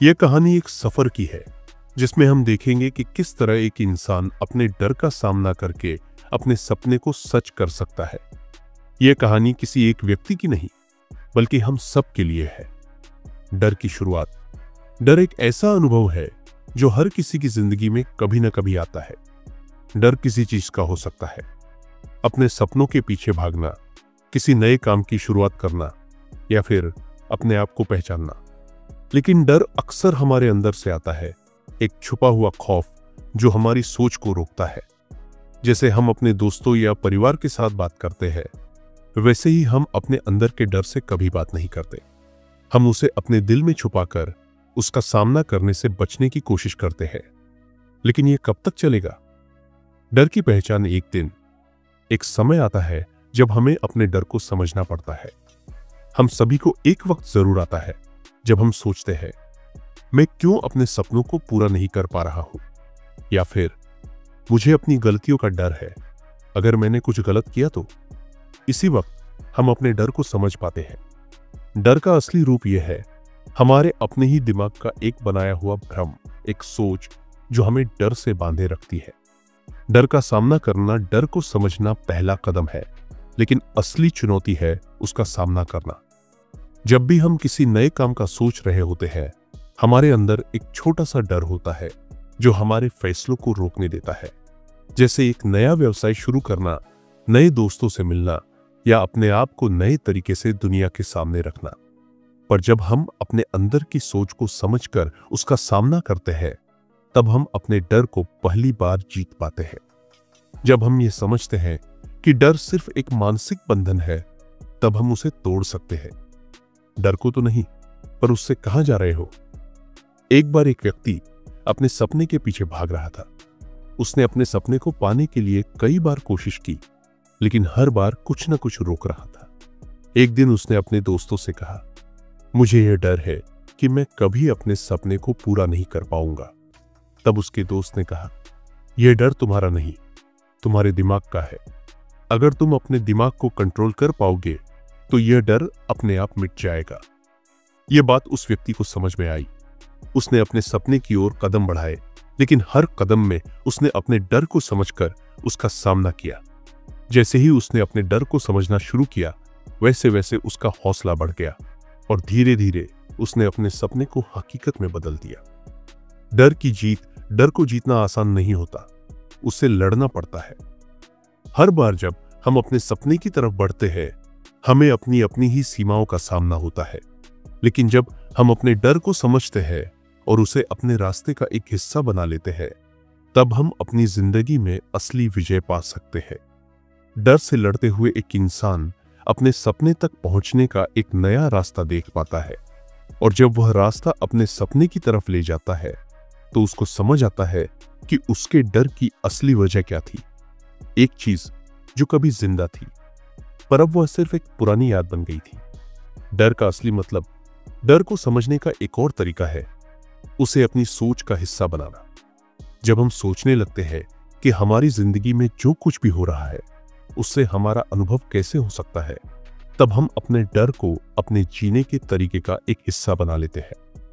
यह कहानी एक सफर की है जिसमें हम देखेंगे कि किस तरह एक इंसान अपने डर का सामना करके अपने सपने को सच कर सकता है। यह कहानी किसी एक व्यक्ति की नहीं बल्कि हम सब के लिए है। डर की शुरुआत। डर एक ऐसा अनुभव है जो हर किसी की जिंदगी में कभी ना कभी आता है। डर किसी चीज का हो सकता है, अपने सपनों के पीछे भागना, किसी नए काम की शुरुआत करना या फिर अपने आप को पहचानना। लेकिन डर अक्सर हमारे अंदर से आता है, एक छुपा हुआ खौफ जो हमारी सोच को रोकता है। जैसे हम अपने दोस्तों या परिवार के साथ बात करते हैं, वैसे ही हम अपने अंदर के डर से कभी बात नहीं करते। हम उसे अपने दिल में छुपाकर उसका सामना करने से बचने की कोशिश करते हैं। लेकिन यह कब तक चलेगा? डर की पहचान एक समय आता है जब हमें अपने डर को समझना पड़ता है। हम सभी को एक वक्त जरूर आता है जब हम सोचते हैं, मैं क्यों अपने सपनों को पूरा नहीं कर पा रहा हूं, या फिर मुझे अपनी गलतियों का डर है, अगर मैंने कुछ गलत किया तो। इसी वक्त हम अपने डर को समझ पाते हैं। डर का असली रूप यह है हमारे अपने ही दिमाग का एक बनाया हुआ भ्रम, एक सोच जो हमें डर से बांधे रखती है। डर का सामना करना, डर को समझना पहला कदम है, लेकिन असली चुनौती है उसका सामना करना। जब भी हम किसी नए काम का सोच रहे होते हैं, हमारे अंदर एक छोटा सा डर होता है जो हमारे फैसलों को रोकने देता है। जैसे एक नया व्यवसाय शुरू करना, नए दोस्तों से मिलना या अपने आप को नए तरीके से दुनिया के सामने रखना। पर जब हम अपने अंदर की सोच को समझकर उसका सामना करते हैं, तब हम अपने डर को पहली बार जीत पाते हैं। जब हम ये समझते हैं कि डर सिर्फ एक मानसिक बंधन है, तब हम उसे तोड़ सकते हैं। डर को तो नहीं, पर उससे कहां जा रहे हो। एक बार एक व्यक्ति अपने सपने के पीछे भाग रहा था। उसने अपने सपने को पाने के लिए कई बार कोशिश की, लेकिन हर बार कुछ न कुछ रोक रहा था। एक दिन उसने अपने दोस्तों से कहा, मुझे यह डर है कि मैं कभी अपने सपने को पूरा नहीं कर पाऊंगा। तब उसके दोस्त ने कहा, यह डर तुम्हारा नहीं, तुम्हारे दिमाग का है। अगर तुम अपने दिमाग को कंट्रोल कर पाओगे तो यह डर अपने आप मिट जाएगा। यह बात उस व्यक्ति को समझ में आई। उसने अपने सपने की ओर कदम बढ़ाए, लेकिन हर कदम में उसने अपने डर को समझकर उसका सामना किया। जैसे ही उसने अपने डर को समझना शुरू किया, वैसे वैसे उसका हौसला बढ़ गया और धीरे धीरे उसने अपने सपने को हकीकत में बदल दिया। डर को जीतना आसान नहीं होता, उससे लड़ना पड़ता है। हर बार जब हम अपने सपने की तरफ बढ़ते हैं, हमें अपनी अपनी ही सीमाओं का सामना होता है। लेकिन जब हम अपने डर को समझते हैं और उसे अपने रास्ते का एक हिस्सा बना लेते हैं, तब हम अपनी जिंदगी में असली विजय पा सकते हैं। डर से लड़ते हुए एक इंसान अपने सपने तक पहुंचने का एक नया रास्ता देख पाता है, और जब वह रास्ता अपने सपने की तरफ ले जाता है, तो उसको समझ आता है कि उसके डर की असली वजह क्या थी। एक चीज जो कभी जिंदा थी, पर अब वह सिर्फ एक पुरानी याद बन गई थी। डर का असली मतलब, डर को समझने का एक और तरीका है उसे अपनी सोच का हिस्सा बनाना। जब हम सोचने लगते हैं कि हमारी जिंदगी में जो कुछ भी हो रहा है उससे हमारा अनुभव कैसे हो सकता है, तब हम अपने डर को अपने जीने के तरीके का एक हिस्सा बना लेते हैं।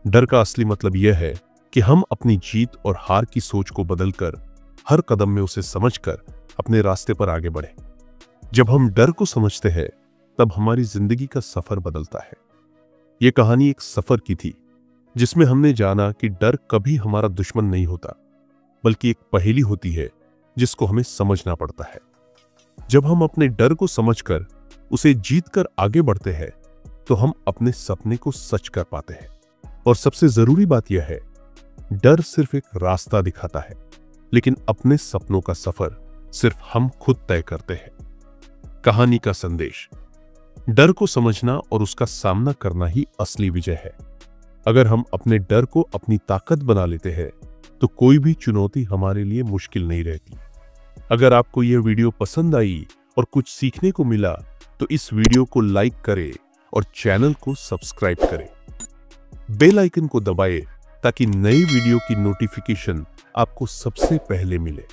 डर का असली मतलब यह है कि हम अपनी जीत और हार की सोच को बदलकर हर कदम में उसे समझकर अपने रास्ते पर आगे बढ़े। जब हम डर को समझते हैं, तब हमारी जिंदगी का सफर बदलता है। यह कहानी एक सफर की थी जिसमें हमने जाना कि डर कभी हमारा दुश्मन नहीं होता, बल्कि एक पहेली होती है जिसको हमें समझना पड़ता है। जब हम अपने डर को समझकर उसे जीतकर आगे बढ़ते हैं, तो हम अपने सपने को सच कर पाते हैं। और सबसे जरूरी बात यह है, डर सिर्फ एक रास्ता दिखाता है, लेकिन अपने सपनों का सफर सिर्फ हम खुद तय करते हैं। कहानी का संदेश, डर को समझना और उसका सामना करना ही असली विजय है। अगर हम अपने डर को अपनी ताकत बना लेते हैं, तो कोई भी चुनौती हमारे लिए मुश्किल नहीं रहती। अगर आपको यह वीडियो पसंद आई और कुछ सीखने को मिला, तो इस वीडियो को लाइक करें और चैनल को सब्सक्राइब करें। बेल आइकन को दबाएं ताकि नई वीडियो की नोटिफिकेशन आपको सबसे पहले मिले।